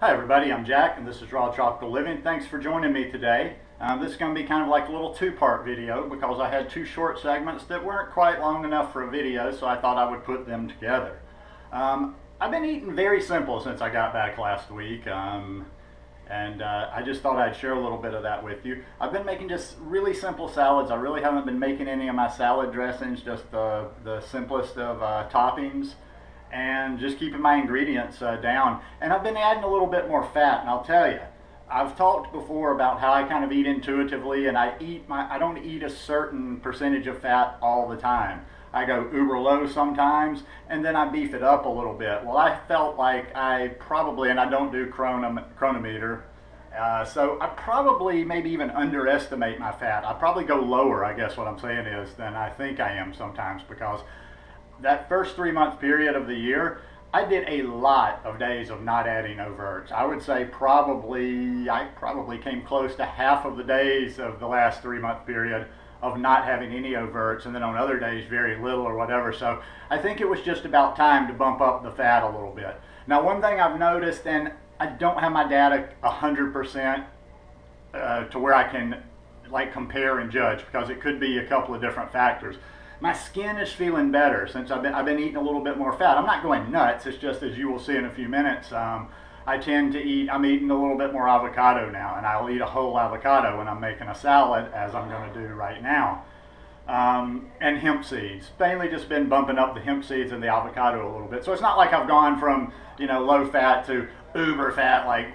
Hi everybody, I'm Jack and this is Raw Tropical Living. Thanks for joining me today. This is going to be kind of like a little two-part video because I had two short segments that weren't quite long enough for a video, so I thought I would put them together. I've been eating very simple since I got back last week, and I just thought I'd share a little bit of that with you. I've been making just really simple salads. I really haven't been making any of my salad dressings, just the simplest of toppings, and just keeping my ingredients down. And I've been adding a little bit more fat, and I'll tell you, I've talked before about how I kind of eat intuitively, and I don't eat a certain percentage of fat all the time. I go uber low sometimes, and then I beef it up a little bit. Well, I felt like I probably, and I don't do chronometer, so I probably maybe even underestimate my fat. I probably go lower, I guess what I'm saying is, than I think I am sometimes, because that first 3 month period of the year, I did a lot of days of not adding overts. I would say I probably came close to half of the days of the last 3 month period of not having any overts, and then on other days very little or whatever. So I think it was just about time to bump up the fat a little bit. Now, one thing I've noticed, and I don't have my data 100% to where I can like compare and judge, because it could be a couple of different factors. My skin is feeling better since I've been eating a little bit more fat. I'm not going nuts. It's just, as you will see in a few minutes, I tend to I'm eating a little bit more avocado now, and I'll eat a whole avocado when I'm making a salad, as I'm going to do right now. And hemp seeds. Mainly just been bumping up the hemp seeds and the avocado a little bit. So it's not like I've gone from, low fat to uber fat, like,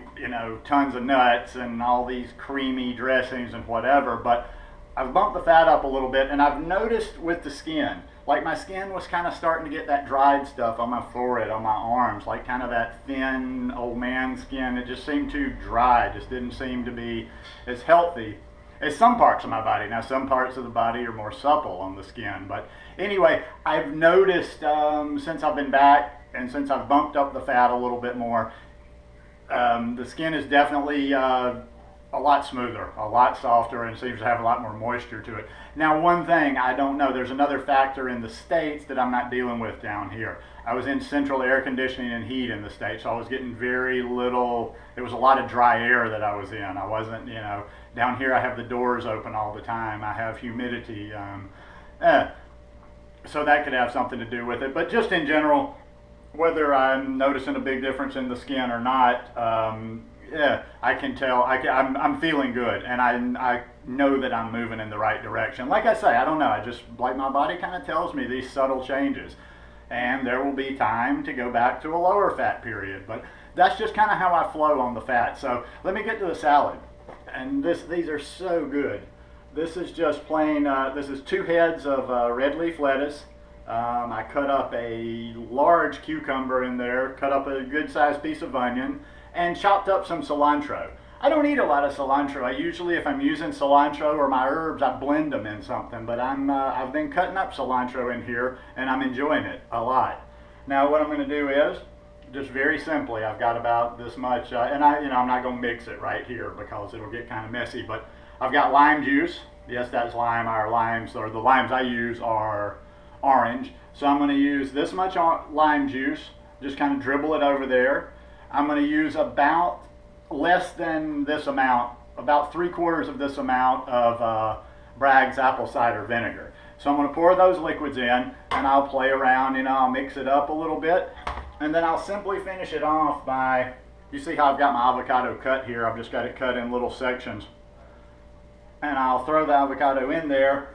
tons of nuts and all these creamy dressings and whatever, but I've bumped the fat up a little bit, and I've noticed with the skin, like my skin was kind of starting to get that dried stuff on my forehead, on my arms, like kind of that thin old man skin. It just seemed too dry, just didn't seem to be as healthy as some parts of my body. Now, some parts of the body are more supple on the skin, but anyway, I've noticed since I've been back and since I've bumped up the fat a little bit more, the skin is definitely a lot smoother, a lot softer, and seems to have a lot more moisture to it. Now, one thing I don't know, there's another factor in the States that I'm not dealing with down here. I was in central air conditioning and heat in the States, so I was getting very little, it was a lot of dry air that I was in. I wasn't, down here I have the doors open all the time. I have humidity. So that could have something to do with it. But just in general, whether I'm noticing a big difference in the skin or not, yeah, I can tell. I'm feeling good, and I know that I'm moving in the right direction. Like I say, I don't know. I just, like, my body kind of tells me these subtle changes, and there will be time to go back to a lower fat period. But that's just kind of how I flow on the fat. So let me get to the salad, and these are so good. This is just plain. This is 2 heads of red leaf lettuce. I cut up a large cucumber in there. Cut up a good sized piece of onion, and chopped up some cilantro. I don't eat a lot of cilantro. I usually, if I'm using cilantro or my herbs, I blend them in something. But I've been cutting up cilantro in here, and I'm enjoying it a lot. Now, what I'm going to do is, just very simply, I've got about this much, and I'm not going to mix it right here because it'll get kind of messy. But I've got lime juice. Yes, that's lime. Our limes, or the limes I use, are orange. So I'm going to use this much lime juice. Just kind of dribble it over there. I'm going to use about less than this amount, about 3/4 of this amount of Bragg's apple cider vinegar. So I'm going to pour those liquids in, and I'll play around, I'll mix it up a little bit, and then I'll simply finish it off by, you see how I've got my avocado cut here. I've just got it cut in little sections, and I'll throw the avocado in there,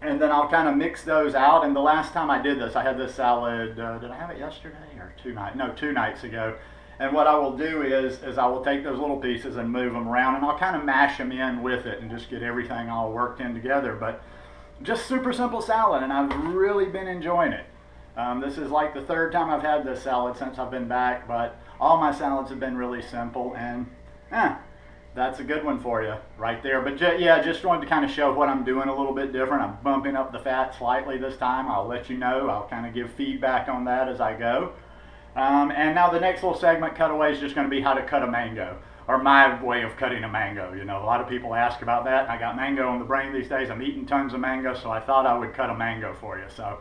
and then I'll kind of mix those out. And the last time I did this, I had this salad, did I have it yesterday or 2 nights ago? And what I will do is I will take those little pieces and move them around, and I'll kind of mash them in with it and just get everything all worked in together. But just super simple salad, and I've really been enjoying it. This is like the 3rd time I've had this salad since I've been back, but all my salads have been really simple, and that's a good one for you right there. But yeah, just wanted to kind of show what I'm doing a little bit different. I'm bumping up the fat slightly this time. I'll let you know. I'll kind of give feedback on that as I go. And now the next little segment, cutaway, is just going to be how to cut a mango, or my way of cutting a mango. A lot of people ask about that, and I got mango on the brain these days. I'm eating tons of mango, so I thought I would cut a mango for you. So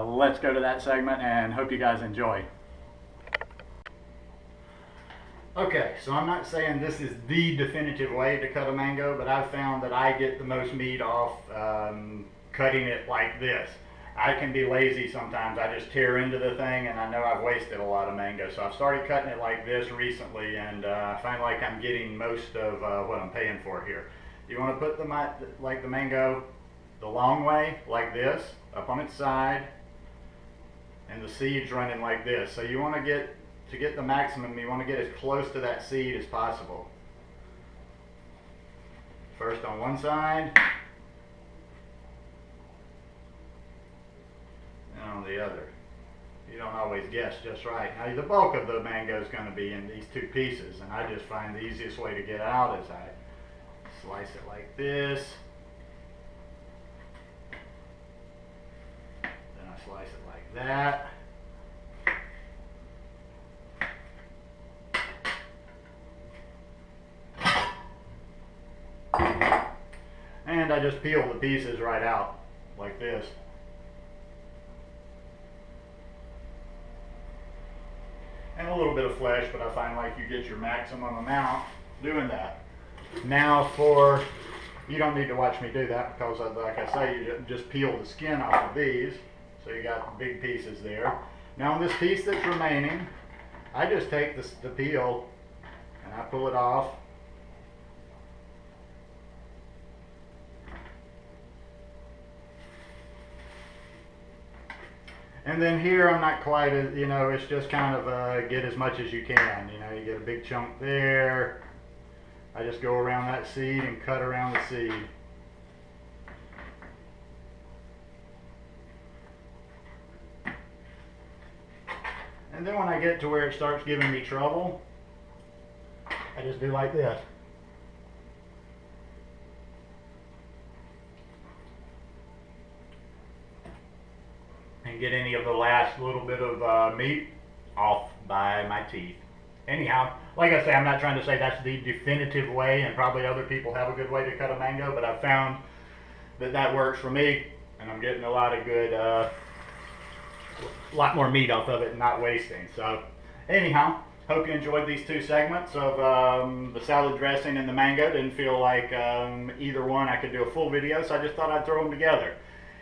let's go to that segment, and hope you guys enjoy. Okay, so I'm not saying this is the definitive way to cut a mango, but I've found that I get the most meat off cutting it like this. I can be lazy sometimes. I just tear into the thing and I know I've wasted a lot of mango. So I've started cutting it like this recently, and I find like I'm getting most of what I'm paying for here. You want to put the mango the long way, like this, up on its side, and the seeds running like this. So you want to get the maximum, you want to get as close to that seed as possible. First on one side, and on the other. You don't always guess just right. Now the bulk of the mango is going to be in these two pieces, and I just find the easiest way to get out is I slice it like this, then I slice it like that. And I just peel the pieces right out like this. And a little bit of flesh, but I find like you get your maximum amount doing that. Now you don't need to watch me do that because like I say, you just peel the skin off of these. So you got big pieces there. Now on this piece that's remaining, I just take the peel and I pull it off. And then here I'm not quite as, it's just kind of get as much as you can. You get a big chunk there. I just go around that seed and cut around the seed. And then when I get to where it starts giving me trouble, I just do like this. And get any of the last little bit of meat off by my teeth. Anyhow, like I say, I'm not trying to say that's the definitive way, and probably other people have a good way to cut a mango, but I've found that works for me, and I'm getting a lot of good, lot more meat off of it and not wasting. So anyhow, hope you enjoyed these two segments of the salad dressing and the mango. Didn't feel like either one I could do a full video, so I just thought I'd throw them together.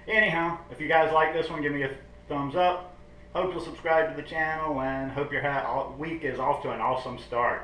Anyhow, if you guys like this one, give me a thumbs up. Hope you'll subscribe to the channel, and hope your week is off to an awesome start.